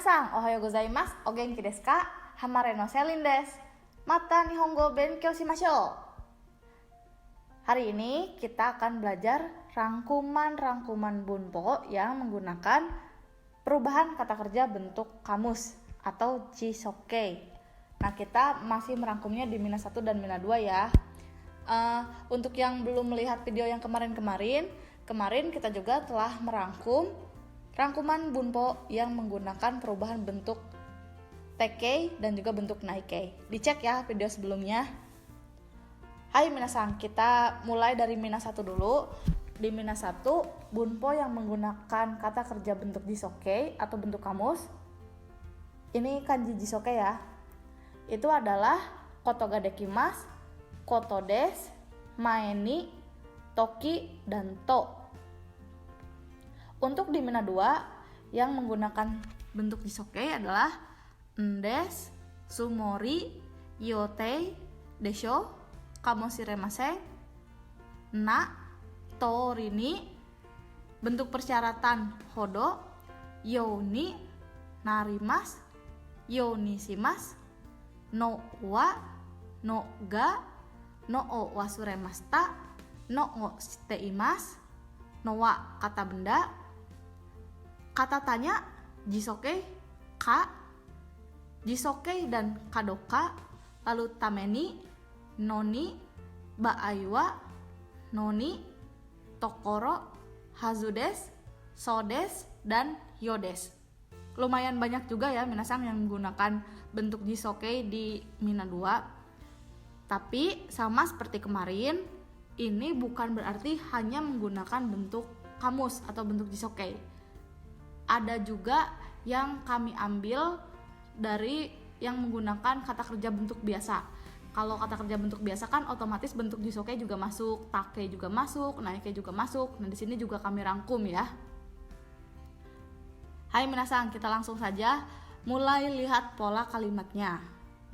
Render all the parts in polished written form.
Minasan, ohayo gozaimasu, o genki desu ka? Hamare no Selin desu. Mata Nihongo benkyou shimashou. Hari ini kita akan belajar rangkuman-rangkuman bunpo yang menggunakan perubahan kata kerja bentuk kamus atau jisokei. Nah, kita masih merangkumnya di Mina 1 dan Mina 2 ya. Untuk yang belum melihat video yang kemarin kita juga telah merangkum rangkuman bunpo yang menggunakan perubahan bentuk tekkei dan juga bentuk naikei. Dicek ya video sebelumnya. Hai minasan, kita mulai dari Mina 1 dulu. Di Mina 1, bunpo yang menggunakan kata kerja bentuk jisokei atau bentuk kamus. Ini kanji jisokei ya. Itu adalah koto ga dekimasu, koto desu, mae ni, toki, dan to. Untuk di Mina 2 yang menggunakan bentuk jisokei adalah ndes, sumori, yotei, desho, kamoshiremasen, na, tori ni, bentuk persyaratan hodo, you ni narimasu, you ni shimasu, no wa, no ga, no o wasuremashita, no o shiteimasu, no wa kata benda, kata tanya jisokei ka, jisokei dan kadoka, lalu tameni, noni, baai wa, noni, tokoro, hazu desu, so desu, dan yo desu. Lumayan banyak juga ya minasan yang menggunakan bentuk jisokei di Mina 2. Tapi sama seperti kemarin, ini bukan berarti hanya menggunakan bentuk kamus atau bentuk jisokei. Ada juga yang kami ambil dari yang menggunakan kata kerja bentuk biasa. Kalau kata kerja bentuk biasa kan otomatis bentuk jisokei juga masuk, takei juga masuk, naikei juga masuk. Nah, di sini juga kami rangkum ya. Hai minasan, kita langsung saja mulai lihat pola kalimatnya.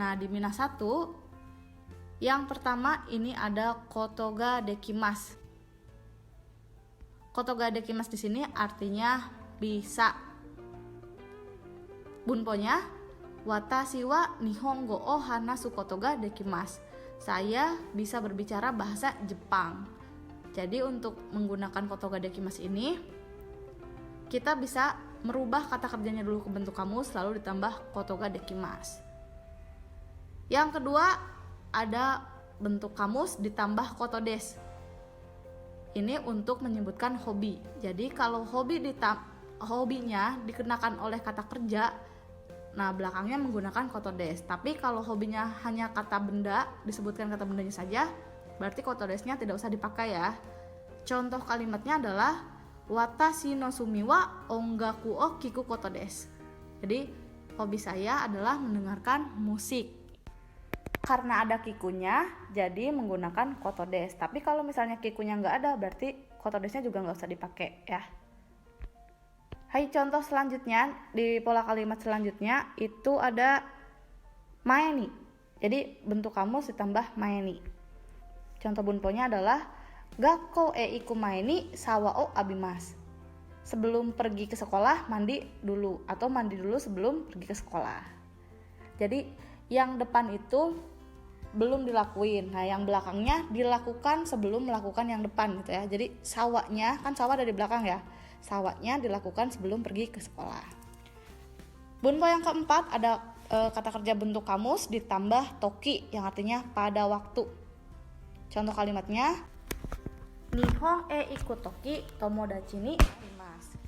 Nah, di Mina 1 yang pertama ini ada koto ga dekimasu. Koto ga dekimasu di sini artinya bisa. Bunponya watashi wa nihongo o hanasu koto ga dekimasu. Saya bisa berbicara bahasa Jepang. Jadi untuk menggunakan koto ga dekimasu ini kita bisa merubah kata kerjanya dulu ke bentuk kamus lalu ditambah koto ga dekimasu. Yang kedua ada bentuk kamus ditambah koto desu. Ini untuk menyebutkan hobi. Jadi kalau hobinya dikenakan oleh kata kerja, nah belakangnya menggunakan koto desu. Tapi kalau hobinya hanya kata benda, disebutkan kata bendanya saja, berarti koto desunya tidak usah dipakai ya. Contoh kalimatnya adalah watashi no sumi wa ongaku o kiku koto desu. Jadi hobi saya adalah mendengarkan musik. Karena ada kikunya, jadi menggunakan koto desu. Tapi kalau misalnya kikunya nggak ada, berarti koto desunya juga nggak usah dipakai ya. Hai, contoh selanjutnya di pola kalimat selanjutnya itu ada mae ni. Jadi bentuk kamus ditambah mae ni. Contoh bunponya adalah gakko e iku mae ni sawa o abimasu. Sebelum pergi ke sekolah mandi dulu atau mandi dulu sebelum pergi ke sekolah. Jadi yang depan itu belum dilakuin. Nah, yang belakangnya dilakukan sebelum melakukan yang depan gitu ya. Jadi sawahnya, kan sawah dari belakang ya. Sawahnya dilakukan sebelum pergi ke sekolah. Bunpo yang keempat ada kata kerja bentuk kamus ditambah toki yang artinya pada waktu. Contoh kalimatnya Nihon e iku toki tomodachi ni arimasu.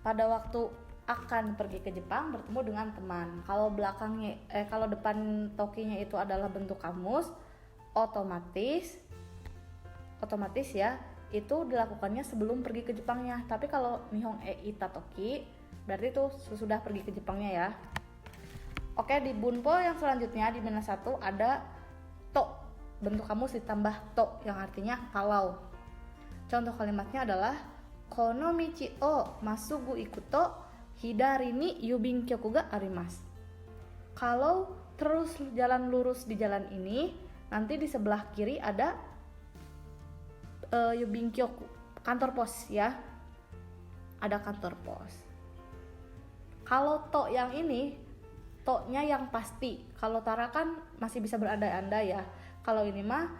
Pada waktu akan pergi ke Jepang bertemu dengan teman. Kalau kalau depan tokinya itu adalah bentuk kamus, otomatis ya itu dilakukannya sebelum pergi ke Jepangnya. Tapi kalau Nihon e ita toki berarti itu sudah pergi ke Jepangnya ya. Oke, di bunpo yang selanjutnya di Mina 1 ada to, bentuk kamus ditambah to yang artinya kalau. Contoh kalimatnya adalah kono michi o masugu ikuto hidari ni yubinkyoku ga arimasu. Kalau terus jalan lurus di jalan ini, nanti di sebelah kiri ada yubinkyoku, kantor pos ya. Ada kantor pos. Kalau to yang ini, to-nya yang pasti. Kalau tara kan masih bisa berandai-andai ya. Kalau ini mah,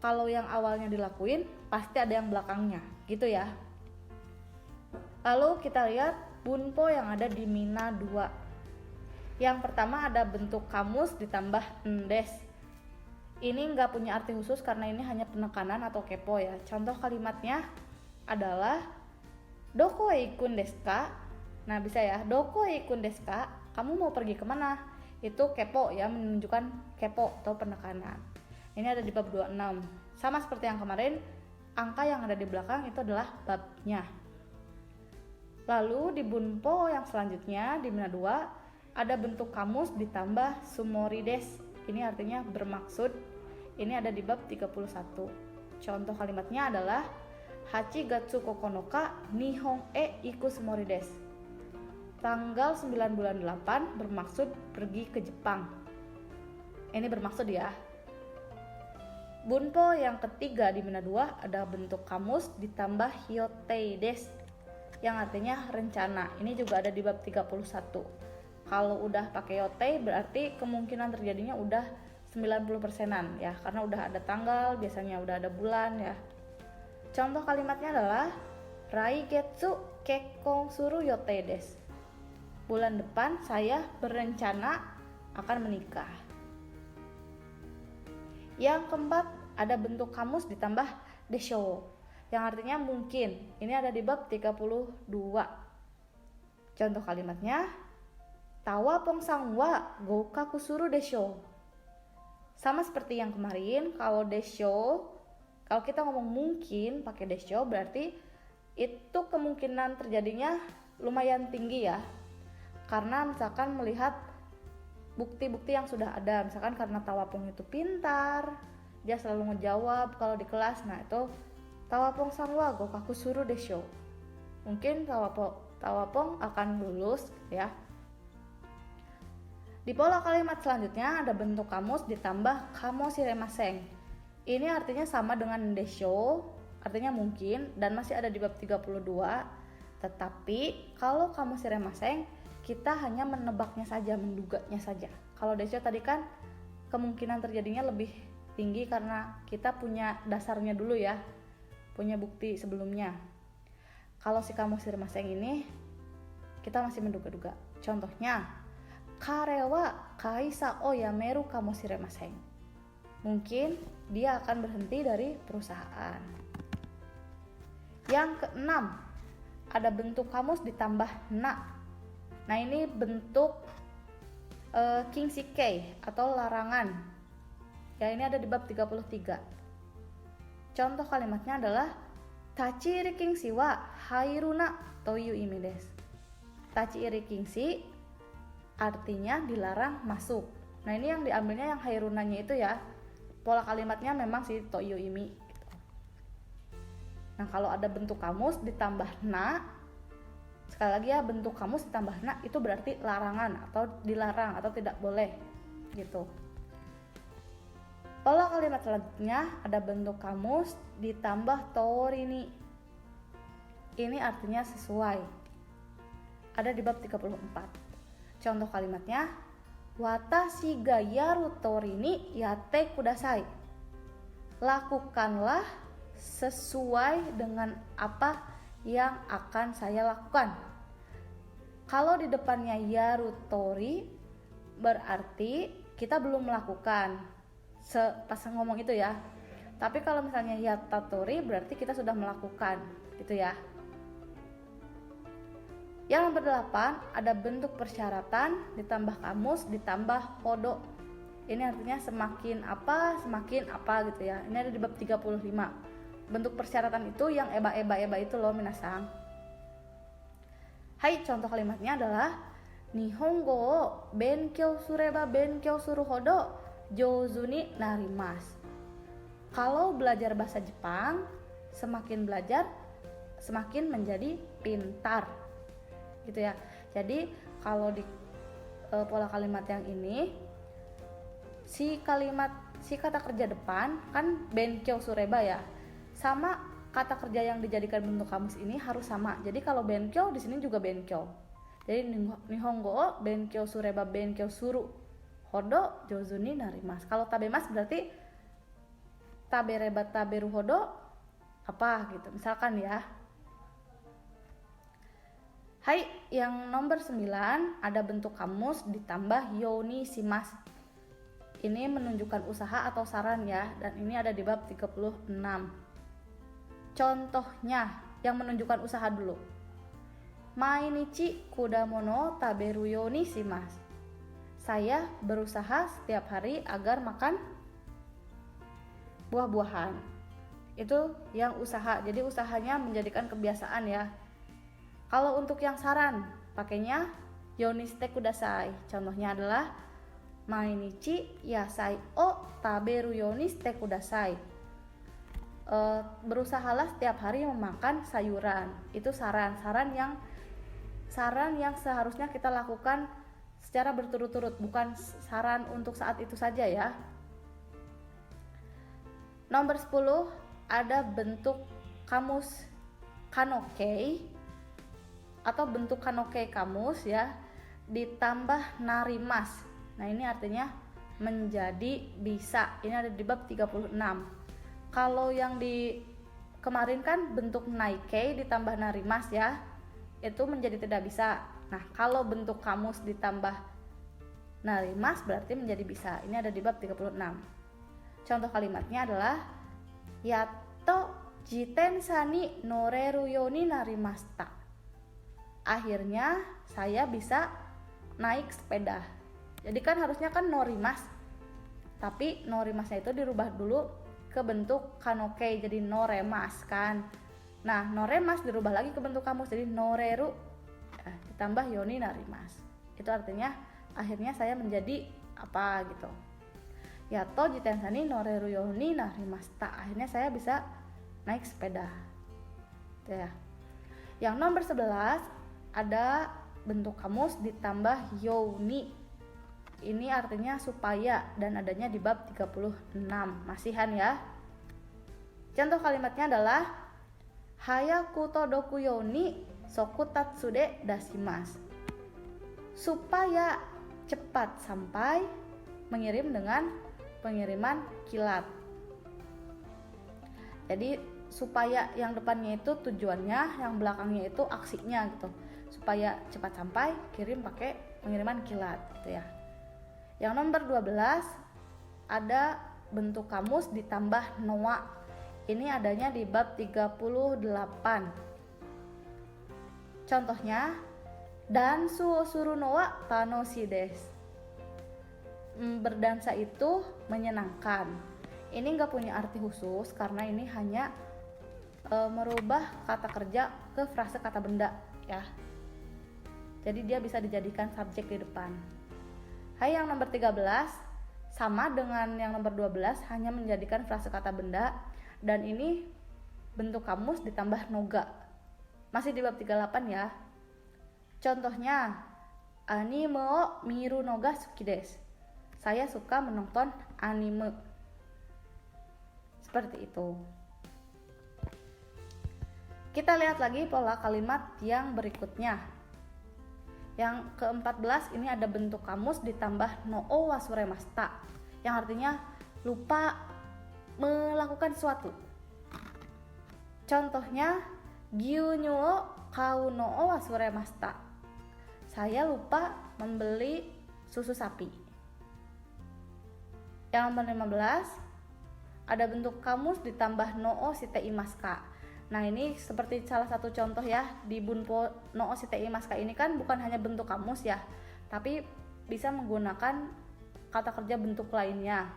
kalau yang awalnya dilakuin pasti ada yang belakangnya, gitu ya. Lalu kita lihat bunpo yang ada di Mina 2. Yang pertama ada bentuk kamus ditambah endes. Ini nggak punya arti khusus karena ini hanya penekanan atau kepo ya. Contoh kalimatnya adalah doko ikun desu ka? Nah bisa ya, doko ikun desu ka? Kamu mau pergi kemana? Itu kepo ya, menunjukkan kepo atau penekanan. Ini ada di bab 26. Sama seperti yang kemarin, angka yang ada di belakang itu adalah babnya. Lalu di bunpo yang selanjutnya di Mina 2 ada bentuk kamus ditambah sumori desu. Ini artinya bermaksud. Ini ada di bab 31. Contoh kalimatnya adalah Hachi gatsu kokonoka nihon e iku sumori desu. Tanggal 9 bulan 8 bermaksud pergi ke Jepang. Ini bermaksud ya. Bunpo yang ketiga di Mina 2 ada bentuk kamus ditambah hyotei desu, yang artinya rencana. Ini juga ada di bab 31. Kalau udah pakai yotei berarti kemungkinan terjadinya udah 90%-an ya, karena udah ada tanggal, biasanya udah ada bulan ya. Contoh kalimatnya adalah Raigetsu kekkon suru yotei desu. Bulan depan saya berencana akan menikah. Yang keempat ada bentuk kamus ditambah desho, yang artinya mungkin. Ini ada di bab 32. Contoh kalimatnya tawa pongsang wa goukaku suru desho. Sama seperti yang kemarin, kalau desho, kalau kita ngomong mungkin pakai desho berarti itu kemungkinan terjadinya lumayan tinggi ya. Karena misalkan melihat bukti-bukti yang sudah ada, misalkan karena Tawapong itu pintar, dia selalu ngejawab kalau di kelas. Nah itu Tawapong sanwa gokaku suru desho. Mungkin Tawapong akan lulus ya. Di pola kalimat selanjutnya ada bentuk kamus ditambah kamo shiremasen. Ini artinya sama dengan desho, artinya mungkin, dan masih ada di bab 32. Tetapi kalau kamo shiremasen, kita hanya menebaknya saja, menduganya saja. Kalau desho tadi kan kemungkinan terjadinya lebih tinggi karena kita punya dasarnya dulu ya, punya bukti sebelumnya. Kalau si kamo shiremasen ini kita masih menduga-duga. Contohnya, kare wa kaisa o yameru kamo shiremasen. Mungkin dia akan berhenti dari perusahaan. Yang keenam, ada bentuk kamus ditambah na. Nah ini bentuk kingshikei atau larangan. Ya ini ada di bab 33. Contoh kalimatnya adalah tachiiri kingshi wa hairuna toyu imi desu. Tachiiri kingshi artinya dilarang masuk. Nah ini yang diambilnya yang hairunanya itu ya. Pola kalimatnya memang si toyu imi. Nah kalau ada bentuk kamus ditambah na, sekali lagi ya, bentuk kamus ditambah na itu berarti larangan atau dilarang atau tidak boleh gitu. Pola kalimat selanjutnya ada bentuk kamus ditambah torini. Ini artinya sesuai. Ada di bab 34. Contoh kalimatnya watashi ga yaru torini yatte kudasai. Lakukanlah sesuai dengan apa yang akan saya lakukan. Kalau di depannya yaru tori berarti kita belum melakukan pas ngomong itu ya. Tapi kalau misalnya yatta tori berarti kita sudah melakukan gitu ya. Yang nomor 8 ada bentuk persyaratan ditambah kamus ditambah hodo. Ini artinya semakin apa gitu ya. Ini ada di bab 35. Bentuk persyaratan itu yang eba itu loh minasang. Hai, contoh kalimatnya adalah Nihongo o benkyou sureba benkyou suru hodo jouzu ni narimasu. Kalau belajar bahasa Jepang, semakin belajar semakin menjadi pintar. Gitu ya. Jadi kalau di pola kalimat yang ini si kata kerja depan kan benkyou sureba ya. Sama kata kerja yang dijadikan bentuk kamus ini harus sama. Jadi kalau benkyou di sini juga benkyou. Jadi nihongo o benkyou sureba benkyou suru hodo jouzu ni narimasu. Kalau tabemasu berarti tabereba taberu hodo apa gitu. Misalkan ya. Hai, yang nomor 9 ada bentuk kamus ditambah you ni shimasu. Ini menunjukkan usaha atau saran ya, dan ini ada di bab 36. Contohnya yang menunjukkan usaha dulu. Mainichi kudamono taberu you ni shimasu. Saya berusaha setiap hari agar makan buah-buahan. Itu yang usaha. Jadi usahanya menjadikan kebiasaan ya. Kalau untuk yang saran, pakainya yoniste kudasai. Contohnya adalah mainichi yasai o taberu yoniste kudasai. Berusahalah setiap hari memakan sayuran. Itu saran yang seharusnya kita lakukan secara berturut-turut, bukan saran untuk saat itu saja ya. Nomor 10 ada bentuk kamus kanokei atau bentuk kanokei kamus ya, ditambah narimas. Nah ini artinya menjadi bisa. Ini ada di bab 36. Kalau yang di kemarin kan bentuk naikei ditambah narimas ya, itu menjadi tidak bisa. Nah kalau bentuk kamus ditambah narimas berarti menjadi bisa. Ini ada di bab 36. Contoh kalimatnya adalah yato jitensa ni noreru yo ni narimashita. Akhirnya saya bisa naik sepeda. Jadi kan harusnya kan norimas, tapi norimasnya itu dirubah dulu ke bentuk kanokei jadi noremas kan. Nah noremas dirubah lagi ke bentuk kamus jadi noreru ditambah yoni narimas. Itu artinya akhirnya saya menjadi apa gitu. Yato jitensa ni noreru yoni narimashita. Akhirnya saya bisa naik sepeda. Itu ya. Yang nomor 11 ada bentuk kamus ditambah yoni. Ini artinya supaya dan adanya di bab 36. Masihan ya. Contoh kalimatnya adalah hayaku todoku yoni soku tatsude dashimasu. Supaya cepat sampai, mengirim dengan pengiriman kilat. Jadi supaya yang depannya itu tujuannya, yang belakangnya itu aksinya gitu. Supaya cepat sampai, kirim pakai pengiriman kilat gitu ya. Yang nomor 12 ada bentuk kamus ditambah noa. Ini adanya di bab 38. Contohnya dansu suru noa tanoshi desu. Berdansa itu menyenangkan. Ini nggak punya arti khusus karena ini hanya merubah kata kerja ke frase kata benda ya. Jadi dia bisa dijadikan subjek di depan. Hai, yang nomor 13 sama dengan yang nomor 12, hanya menjadikan frase kata benda, dan ini bentuk kamus ditambah noga. Masih di bab 38 ya. Contohnya anime o miru no ga suki desu. Saya suka menonton anime. Seperti itu. Kita lihat lagi pola kalimat yang berikutnya. Yang ke-14 ini ada bentuk kamus ditambah no o wasuremashita, yang artinya lupa melakukan sesuatu. Contohnya gyunyu o kau no o wasuremashita. Saya lupa membeli susu sapi. Yang nomor 15 ada bentuk kamus ditambah no o shiteimasu ka. Nah ini seperti salah satu contoh ya, di bunpo no o shiteimasu ka ini kan bukan hanya bentuk kamus ya, tapi bisa menggunakan kata kerja bentuk lainnya.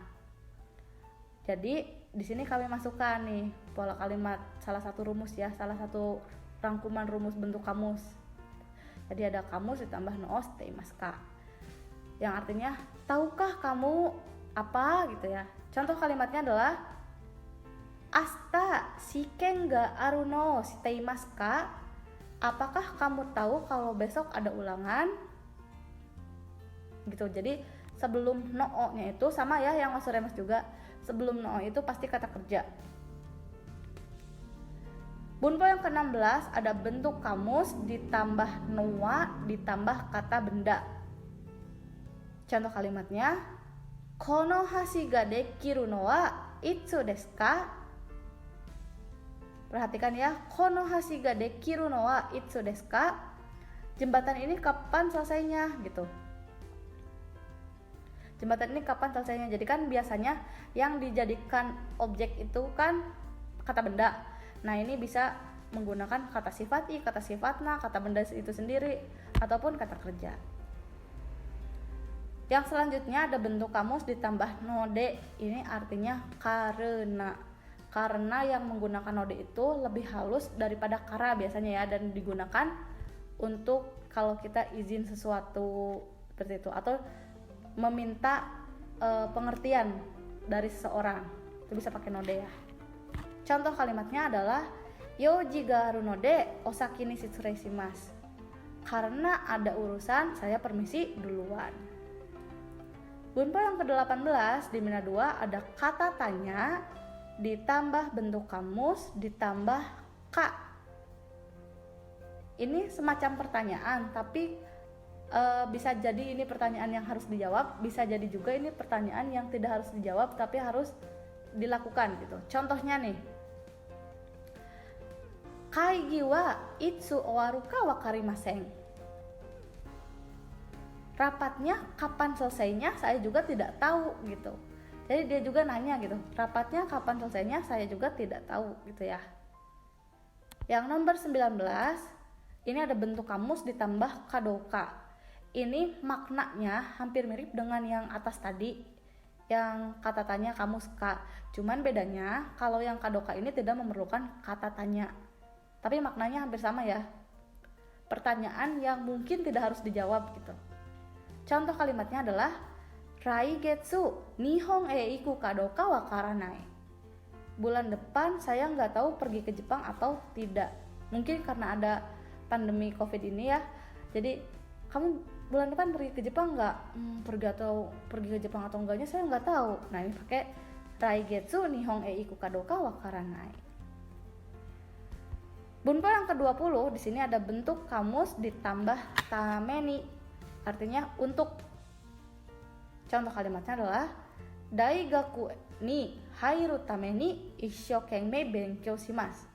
Jadi di sini kami masukkan nih pola kalimat, salah satu rumus ya, salah satu rangkuman rumus bentuk kamus. Jadi ada kamus ditambah no o shiteimasu ka, yang artinya tahukah kamu apa gitu ya. Contoh kalimatnya adalah asta shiken ga aru no shiteimasu ka. Apakah kamu tahu kalau besok ada ulangan? Gitu. Jadi sebelum no o-nya itu sama ya yang wasuremasu juga. Sebelum no o itu pasti kata kerja. Bunpo yang ke-16 ada bentuk kamus ditambah noa ditambah kata benda. Contoh kalimatnya, kono hashi ga dekiru no wa itsu desu ka? Perhatikan ya, kono hashi ga dekiru no wa itsu desu ka? Jembatan ini kapan selesainya gitu. Jembatan ini kapan selesainya? Jadi kan biasanya yang dijadikan objek itu kan kata benda. Nah, ini bisa menggunakan kata sifat i, kata sifat na, kata benda itu sendiri, ataupun kata kerja. Yang selanjutnya ada bentuk kamus ditambah node. Ini artinya karena. Karena yang menggunakan node itu lebih halus daripada kara biasanya ya, dan digunakan untuk kalau kita izin sesuatu seperti itu, atau meminta pengertian dari seseorang. Itu bisa pakai node ya. Contoh kalimatnya adalah yoji ga aru node osaki ni shitsurei shimasu. Karena ada urusan, saya permisi duluan. Bunpo yang ke-18 di Mina 2 ada kata tanya ditambah bentuk kamus ditambah ka. Ini semacam pertanyaan, tapi bisa jadi ini pertanyaan yang harus dijawab, bisa jadi juga ini pertanyaan yang tidak harus dijawab tapi harus dilakukan gitu. Contohnya nih, kaigi wa itsu owaru ka wakarimasen. Rapatnya kapan selesainya saya juga tidak tahu gitu. Jadi dia juga nanya gitu, rapatnya kapan selesainya saya juga tidak tahu gitu ya. Yang nomor 19, ini ada bentuk kamus ditambah kadoka. Ini maknanya hampir mirip dengan yang atas tadi, yang kata tanya kamus ka. Cuman bedanya kalau yang kadoka ini tidak memerlukan kata tanya, tapi maknanya hampir sama ya. Pertanyaan yang mungkin tidak harus dijawab gitu. Contoh kalimatnya adalah Raigetsu nihon e iku kadoka wakaranai. Bulan depan saya nggak tahu pergi ke Jepang atau tidak. Mungkin karena ada pandemi COVID ini ya. Jadi kamu bulan depan pergi ke Jepang nggak? Pergi ke Jepang atau enggaknya saya nggak tahu. Nah, ini pakai Raigetsu nihon e iku kadoka wakaranai. Bunpo yang ke-20 di sini ada bentuk kamus ditambah tameni, artinya untuk. Contoh kalimatnya adalah daigaku ni hairu tameni isshokenmei benkyou shimasu.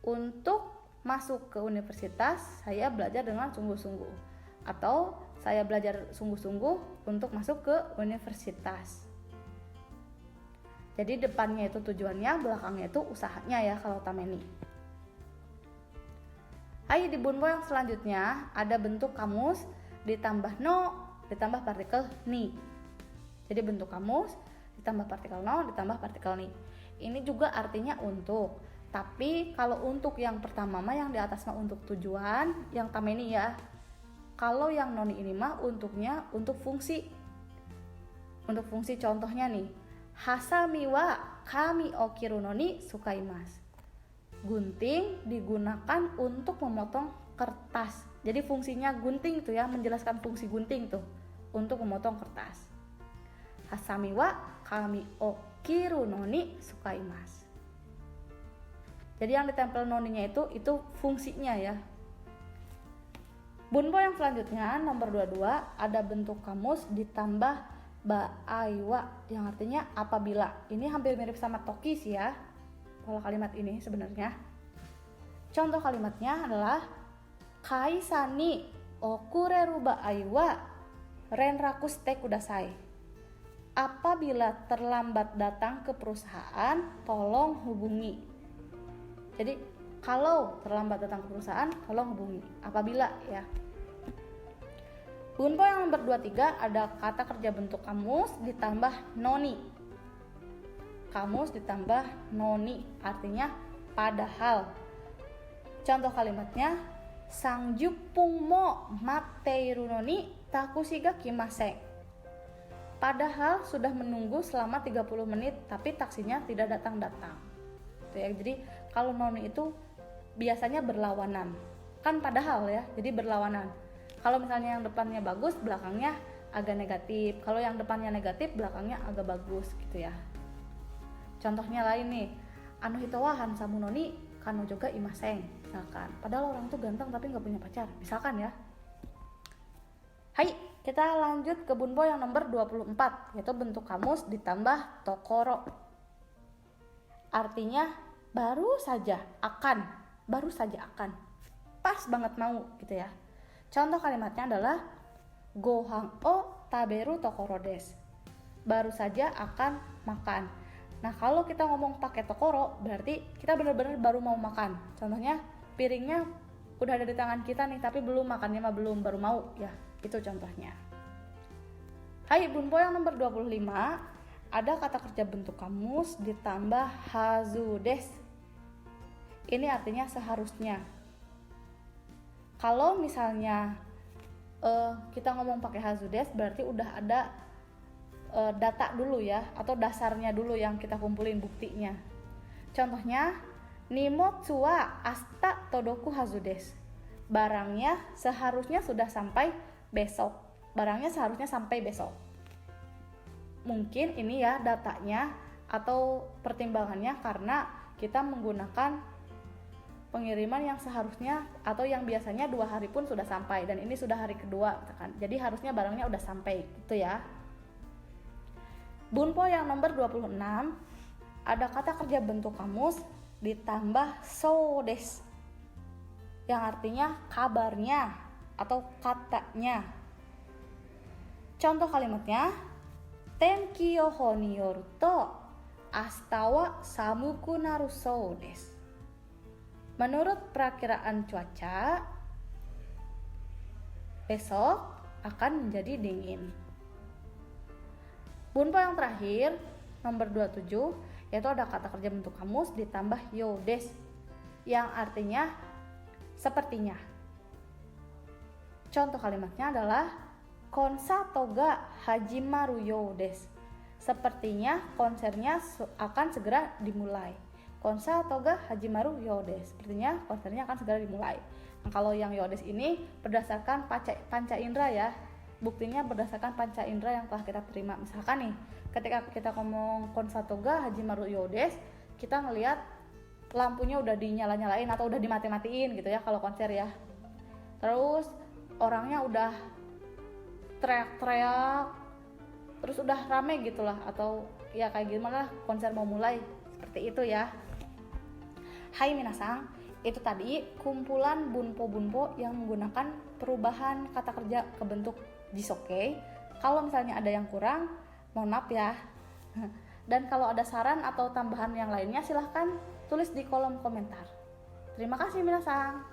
Untuk masuk ke universitas saya belajar dengan sungguh-sungguh, atau saya belajar sungguh-sungguh untuk masuk ke universitas. Jadi depannya itu tujuannya, belakangnya itu usahanya ya kalau tameni. Hai, di bunpo yang selanjutnya ada bentuk kamus ditambah no ditambah partikel ni. Jadi bentuk kamus ditambah partikel no ditambah partikel ni. Ini juga artinya untuk. Tapi kalau untuk yang pertama mah yang di atas mah untuk tujuan, yang tameni ya. Kalau yang noni ini mah untuknya untuk fungsi. Untuk fungsi, contohnya nih, hasami wa kami o kiru no ni sukaimasu. Gunting digunakan untuk memotong kertas. Jadi fungsinya gunting itu ya, menjelaskan fungsi gunting tuh untuk memotong kertas. Hasami wa kami o kiru no ni sukaimasu. Jadi yang ditempel noninya itu fungsinya ya. Bunpo yang selanjutnya nomor 22 ada bentuk kamus ditambah baaiwa yang artinya apabila. Ini hampir mirip sama toki sih ya, kalau kalimat ini sebenarnya. Contoh kalimatnya adalah kaisa ni okureru baaiwa renraku shite kudasai. Apabila terlambat datang ke perusahaan, tolong hubungi. Jadi kalau terlambat datang ke perusahaan, tolong hubungi. Apabila ya. Bunpo yang nomor 23 ada kata kerja bentuk kamus ditambah noni. Kamus ditambah noni artinya padahal. Contoh kalimatnya, sangjupung mo matteiru noni takushi ga kimasen. Padahal sudah menunggu selama 30 menit tapi taksinya tidak datang-datang. Jadi kalau noni itu biasanya berlawanan. Kan padahal ya, jadi berlawanan. Kalau misalnya yang depannya bagus, belakangnya agak negatif. Kalau yang depannya negatif, belakangnya agak bagus gitu ya. Contohnya lain nih, anu hito wa hansamu noni kanojo ga imasen, misalkan. Padahal orang tuh ganteng tapi nggak punya pacar, misalkan ya. Hai, kita lanjut ke bunpo yang nomor 24, yaitu bentuk kamus ditambah tokoro. Artinya baru saja akan, pas banget mau gitu ya. Contoh kalimatnya adalah gohan o taberu tokoro desu, baru saja akan makan. Nah, kalau kita ngomong pakai tokoro berarti kita benar-benar baru mau makan. Contohnya piringnya udah ada di tangan kita nih, tapi belum makannya mah belum, baru mau ya. Itu contohnya. Hai, bunpo yang nomor 25, ada kata kerja bentuk kamus ditambah hazu desu. Ini artinya seharusnya. Kalau misalnya kita ngomong pakai hazu desu berarti udah ada data dulu ya, atau dasarnya dulu yang kita kumpulin buktinya. Contohnya, nimotsu wa asta todoku hazu desu. Barangnya seharusnya sudah sampai besok. Mungkin ini ya datanya atau pertimbangannya karena kita menggunakan pengiriman yang seharusnya atau yang biasanya 2 hari pun sudah sampai, dan ini sudah hari kedua misalkan. Jadi harusnya barangnya udah sampai gitu ya. Bunpo yang nomor 26, ada kata kerja bentuk kamus ditambah so desu, yang artinya kabarnya atau katanya. Contoh kalimatnya, tenki yoho ni yoru to ashita wa samuku naru sou desu. Menurut perakiraan cuaca, besok akan menjadi dingin. Bunpo yang terakhir, nomor 27, yaitu ada kata kerja bentuk kamus ditambah you desu, yang artinya sepertinya. Contoh kalimatnya adalah konsato ga hajimaru you desu. Sepertinya konsernya akan segera dimulai. Konsato ga hajimaru you desu. Sepertinya konsernya akan segera dimulai. Nah, kalau yang you desu ini berdasarkan panca indera ya. Buktinya berdasarkan panca indera yang telah kita terima. Misalkan nih, ketika kita ngomong konsato ga hajimaru you desu, kita ngelihat lampunya udah dinyala-nyalain atau udah dimati-matiin gitu ya kalau konser ya. Terus orangnya udah teriak-teriak, terus udah rame gitulah, atau ya kayak gimana konser mau mulai, seperti itu ya. Hai minasang, itu tadi kumpulan bunpo-bunpo yang menggunakan perubahan kata kerja ke bentuk jisokei. Kalau misalnya ada yang kurang, mohon maaf ya. Dan kalau ada saran atau tambahan yang lainnya silahkan tulis di kolom komentar. Terima kasih minasang.